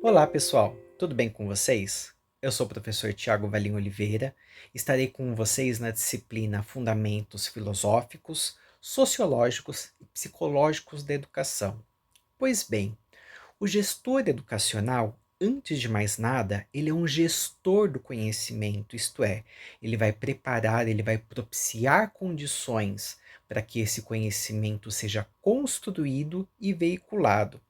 Olá, pessoal, tudo bem com vocês? Eu sou o professor Tiago Valim Oliveira, estarei com vocês na disciplina Fundamentos Filosóficos, Sociológicos e Psicológicos da Educação. Pois bem, o gestor educacional, antes de mais nada, ele é um gestor do conhecimento, isto é, ele vai preparar, ele vai propiciar condições para que esse conhecimento seja construído e veiculado.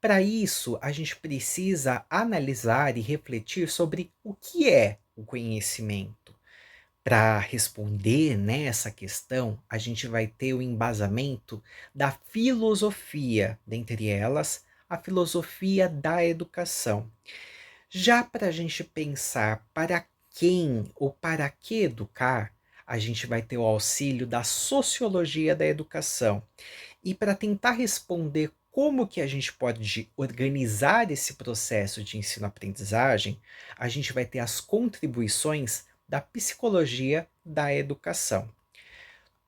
Para isso, a gente precisa analisar e refletir sobre o que é o conhecimento. Para responder nessa questão, a gente vai ter o embasamento da filosofia, dentre elas, a filosofia da educação. Já para a gente pensar para quem ou para que educar, a gente vai ter o auxílio da sociologia da educação. E para tentar responder como que a gente pode organizar esse processo de ensino-aprendizagem, a gente vai ter as contribuições da psicologia da educação.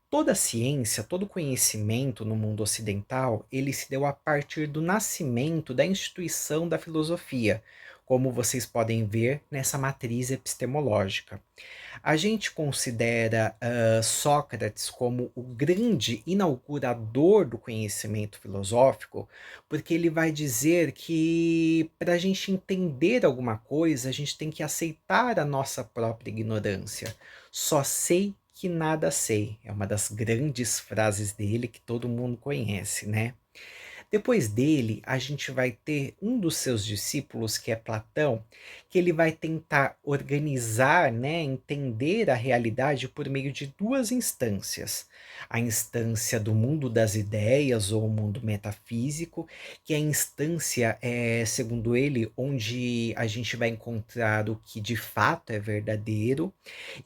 Toda ciência, todo conhecimento no mundo ocidental, ele se deu a partir do nascimento da instituição da filosofia, como vocês podem ver nessa matriz epistemológica. A gente considera Sócrates como o grande inaugurador do conhecimento filosófico, porque ele vai dizer que para a gente entender alguma coisa, a gente tem que aceitar a nossa própria ignorância. Só sei que nada sei. É uma das grandes frases dele que todo mundo conhece, né? Depois dele, a gente vai ter um dos seus discípulos, que é Platão, que ele vai tentar organizar, né, entender a realidade por meio de duas instâncias. A instância do mundo das ideias, ou o mundo metafísico, que é a instância, segundo ele, onde a gente vai encontrar o que de fato é verdadeiro,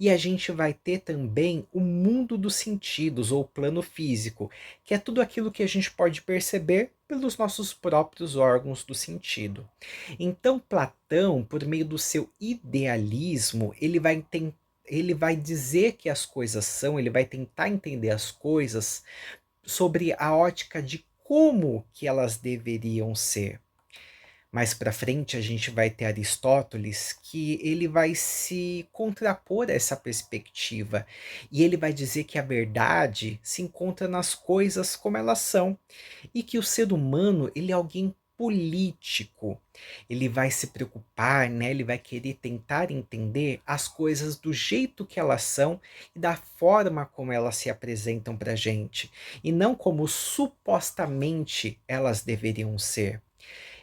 e a gente vai ter também o mundo dos sentidos, ou plano físico, que é tudo aquilo que a gente pode perceber pelos nossos próprios órgãos do sentido. Então, Platão, por meio do seu idealismo, ele vai dizer que as coisas são, ele vai tentar entender as coisas sobre a ótica de como que elas deveriam ser. Mais para frente a gente vai ter Aristóteles, que ele vai se contrapor a essa perspectiva e ele vai dizer que a verdade se encontra nas coisas como elas são e que o ser humano ele é alguém político. Ele vai se preocupar, né? Ele vai querer tentar entender as coisas do jeito que elas são e da forma como elas se apresentam para a gente e não como supostamente elas deveriam ser.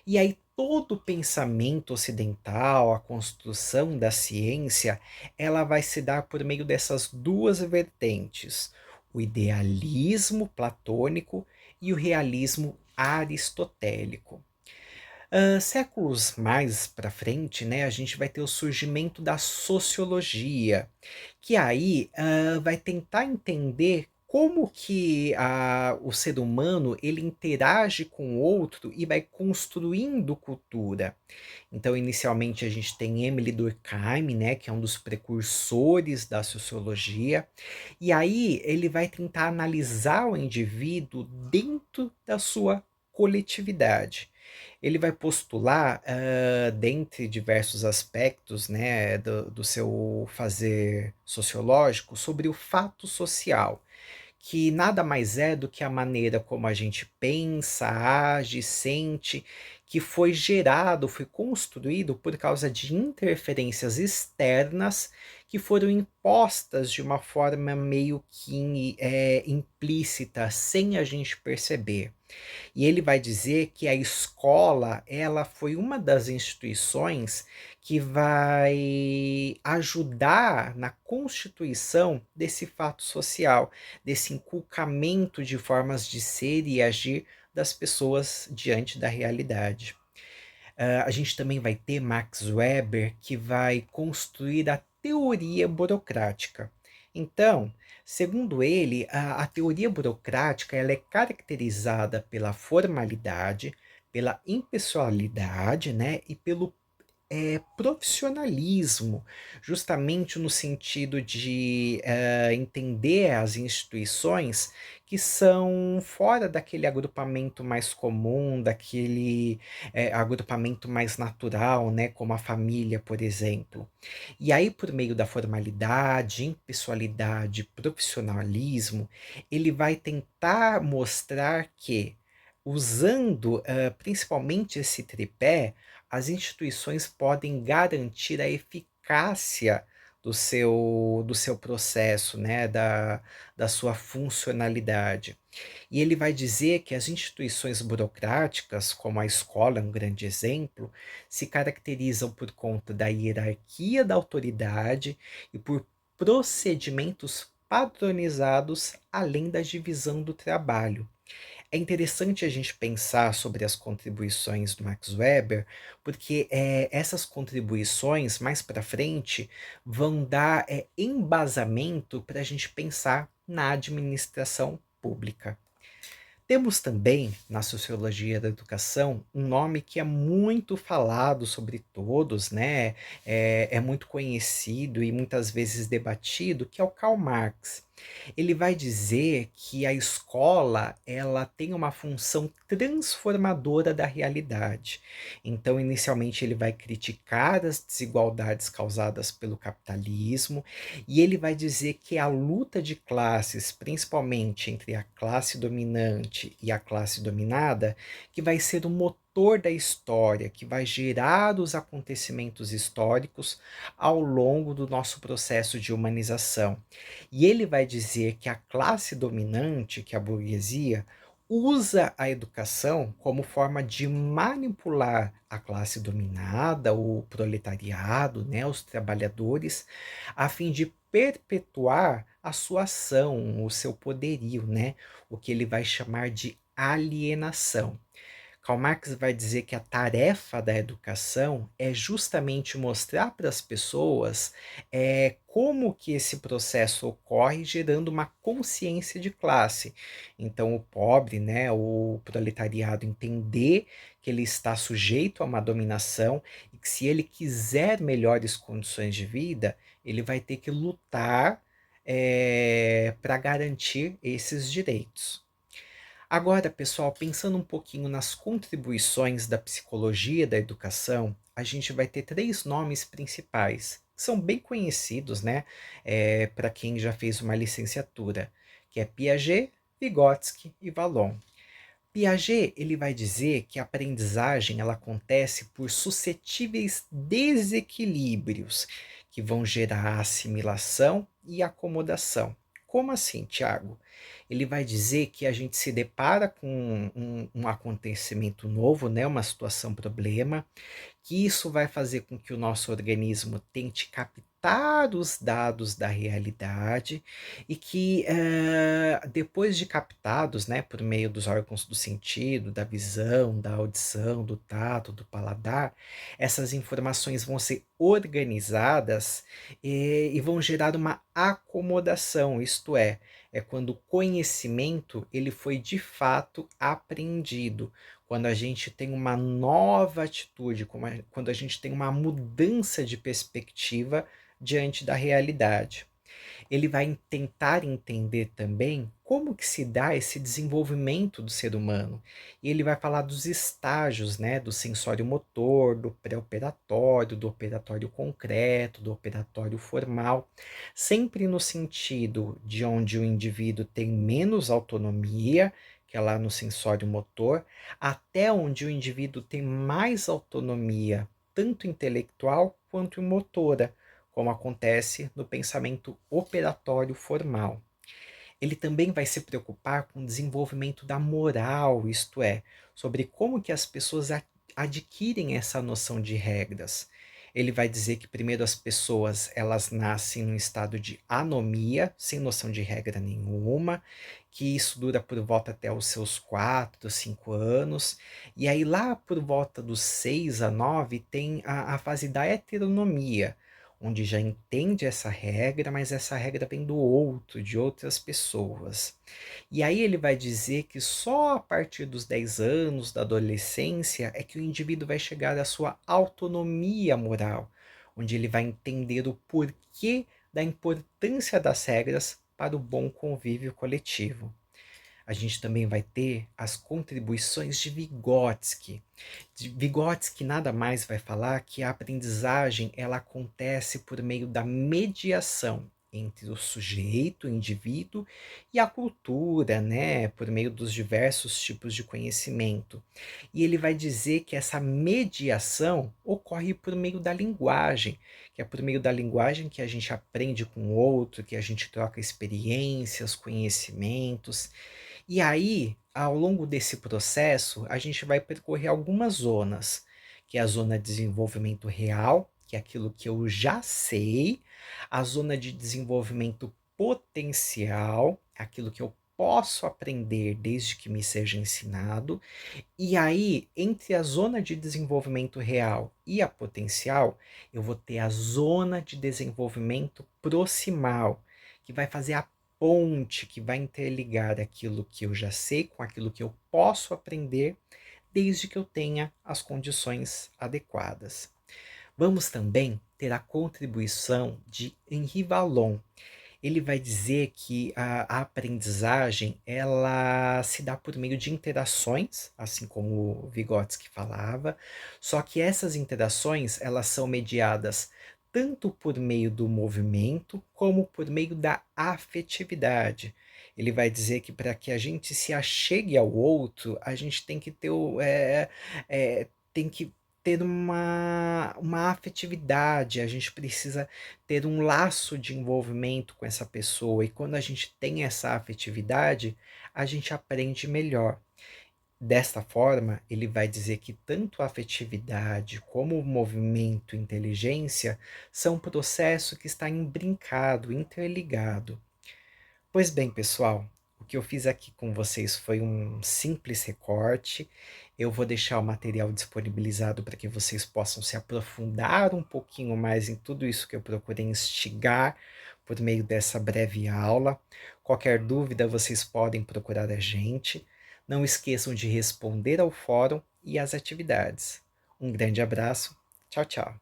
E aí todo o pensamento ocidental, a construção da ciência, ela vai se dar por meio dessas duas vertentes, o idealismo platônico e o realismo aristotélico. Séculos mais para frente, né, a gente vai ter o surgimento da sociologia, que aí vai tentar entender como que o ser humano ele interage com o outro e vai construindo cultura. Então, inicialmente, a gente tem Emile Durkheim, né, que é um dos precursores da sociologia, e aí ele vai tentar analisar o indivíduo dentro da sua coletividade. Ele vai postular, dentre diversos aspectos, né, do seu fazer sociológico, sobre o fato social, que nada mais é do que a maneira como a gente pensa, age, sente, que foi gerado, foi construído por causa de interferências externas que foram impostas de uma forma meio que implícita, sem a gente perceber. E ele vai dizer que a escola, ela foi uma das instituições que vai ajudar na constituição desse fato social, desse inculcamento de formas de ser e agir das pessoas diante da realidade. A gente também vai ter Max Weber, que vai construir a teoria burocrática. Então, segundo ele, a teoria burocrática ela é caracterizada pela formalidade, pela impessoalidade, né, e pelo profissionalismo, justamente no sentido de entender as instituições que são fora daquele agrupamento mais comum, daquele agrupamento mais natural, né, como a família, por exemplo. E aí, por meio da formalidade, impessoalidade, profissionalismo, ele vai tentar mostrar que, usando principalmente esse tripé, as instituições podem garantir a eficácia do seu processo, né, da sua funcionalidade. E ele vai dizer que as instituições burocráticas, como a escola é um grande exemplo, se caracterizam por conta da hierarquia da autoridade e por procedimentos padronizados, além da divisão do trabalho. É interessante a gente pensar sobre as contribuições do Max Weber, porque essas contribuições, mais para frente, vão dar embasamento para a gente pensar na administração pública. Temos também, na sociologia da educação, um nome que é muito falado sobre todos, né? É muito conhecido e muitas vezes debatido, que é o Karl Marx. Ele vai dizer que a escola ela tem uma função transformadora da realidade. Então, inicialmente, ele vai criticar as desigualdades causadas pelo capitalismo e ele vai dizer que a luta de classes, principalmente entre a classe dominante e a classe dominada, que vai ser o motor da história, que vai gerar os acontecimentos históricos ao longo do nosso processo de humanização. E ele vai dizer que a classe dominante, que é a burguesia, usa a educação como forma de manipular a classe dominada, o proletariado, né, os trabalhadores, a fim de perpetuar a sua ação, o seu poderio, né, o que ele vai chamar de alienação. Karl Marx vai dizer que a tarefa da educação é justamente mostrar para as pessoas como que esse processo ocorre, gerando uma consciência de classe. Então, o pobre, né, o proletariado, entender que ele está sujeito a uma dominação e que se ele quiser melhores condições de vida, ele vai ter que lutar para garantir esses direitos. Agora, pessoal, pensando um pouquinho nas contribuições da psicologia da educação, a gente vai ter três nomes principais, que são bem conhecidos, né, para quem já fez uma licenciatura, que é Piaget, Vygotsky e Vallon. Piaget, ele vai dizer que a aprendizagem ela acontece por suscetíveis desequilíbrios que vão gerar assimilação e acomodação. Como assim, Tiago? Ele vai dizer que a gente se depara com um acontecimento novo, né, uma situação problema, que isso vai fazer com que o nosso organismo tente captar os dados da realidade e que, depois de captados, né, por meio dos órgãos do sentido, da visão, da audição, do tato, do paladar, essas informações vão ser organizadas e vão gerar uma acomodação, isto é quando o conhecimento ele foi de fato aprendido, quando a gente tem uma nova atitude, quando a gente tem uma mudança de perspectiva diante da realidade. Ele vai tentar entender também como que se dá esse desenvolvimento do ser humano. E ele vai falar dos estágios, né, do sensório motor, do pré-operatório, do operatório concreto, do operatório formal, sempre no sentido de onde o indivíduo tem menos autonomia, que é lá no sensório motor, até onde o indivíduo tem mais autonomia, tanto intelectual quanto motora, como acontece no pensamento operatório formal. Ele também vai se preocupar com o desenvolvimento da moral, isto é, sobre como que as pessoas adquirem essa noção de regras. Ele vai dizer que primeiro as pessoas elas nascem num estado de anomia, sem noção de regra nenhuma, que isso dura por volta até os seus 4, 5 anos, e aí lá por volta dos 6 a 9 tem a fase da heteronomia, onde já entende essa regra, mas essa regra vem do outro, de outras pessoas. E aí ele vai dizer que só a partir dos 10 anos da adolescência é que o indivíduo vai chegar à sua autonomia moral, onde ele vai entender o porquê da importância das regras para o bom convívio coletivo. A gente também vai ter as contribuições de Vygotsky. Vygotsky nada mais vai falar que a aprendizagem ela acontece por meio da mediação entre o sujeito, o indivíduo, e a cultura, né, por meio dos diversos tipos de conhecimento. E ele vai dizer que essa mediação ocorre por meio da linguagem, que é por meio da linguagem que a gente aprende com o outro, que a gente troca experiências, conhecimentos. E aí, ao longo desse processo, a gente vai percorrer algumas zonas, que é a zona de desenvolvimento real, que é aquilo que eu já sei, a zona de desenvolvimento potencial, aquilo que eu posso aprender desde que me seja ensinado, e aí, entre a zona de desenvolvimento real e a potencial, eu vou ter a zona de desenvolvimento proximal, que vai fazer a ponte, que vai interligar aquilo que eu já sei com aquilo que eu posso aprender, desde que eu tenha as condições adequadas. Vamos também ter a contribuição de Henri Vallon. Ele vai dizer que a aprendizagem ela se dá por meio de interações, assim como o Vygotsky falava, só que essas interações elas são mediadas tanto por meio do movimento como por meio da afetividade. Ele vai dizer que para que a gente se achegue ao outro, a gente tem que ter tem que ter uma afetividade, a gente precisa ter um laço de envolvimento com essa pessoa. E quando a gente tem essa afetividade, a gente aprende melhor. Desta forma, ele vai dizer que tanto a afetividade como o movimento e inteligência são um processo que está imbrincado, interligado. Pois bem, pessoal, o que eu fiz aqui com vocês foi um simples recorte. Eu vou deixar o material disponibilizado para que vocês possam se aprofundar um pouquinho mais em tudo isso que eu procurei instigar por meio dessa breve aula. Qualquer dúvida, vocês podem procurar a gente. Não esqueçam de responder ao fórum e às atividades. Um grande abraço. Tchau, tchau.